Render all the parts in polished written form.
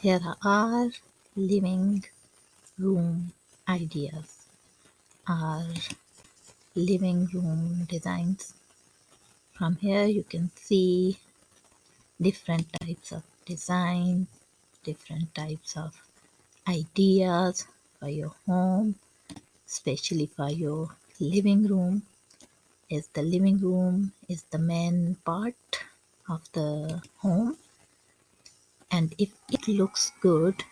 Here are living room ideas, our living room designs. From here you can see different types of design, different types of ideas for your home, especially for your living room. Is the living room is the main part of the home, and if it looks good,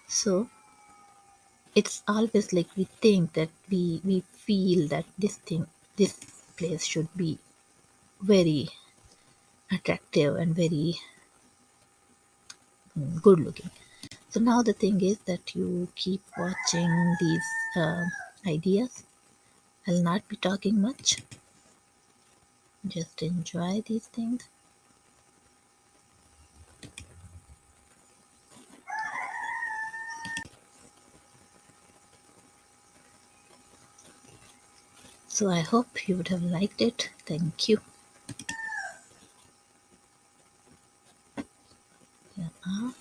so it's always like we think that we feel that this place should be very attractive and very good looking. So now the thing is that you keep watching these ideas. I'll not be talking much, just enjoy these things. So I hope you would have liked it. Thank you. Here are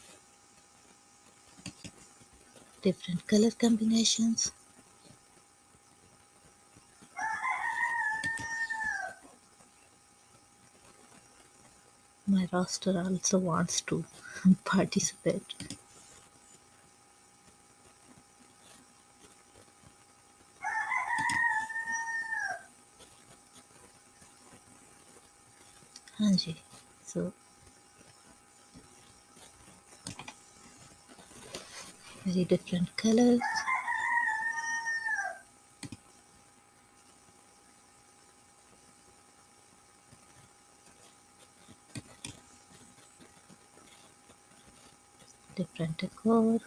different color combinations. My roster also wants to participate. Hanji. So very different colors. Different decor.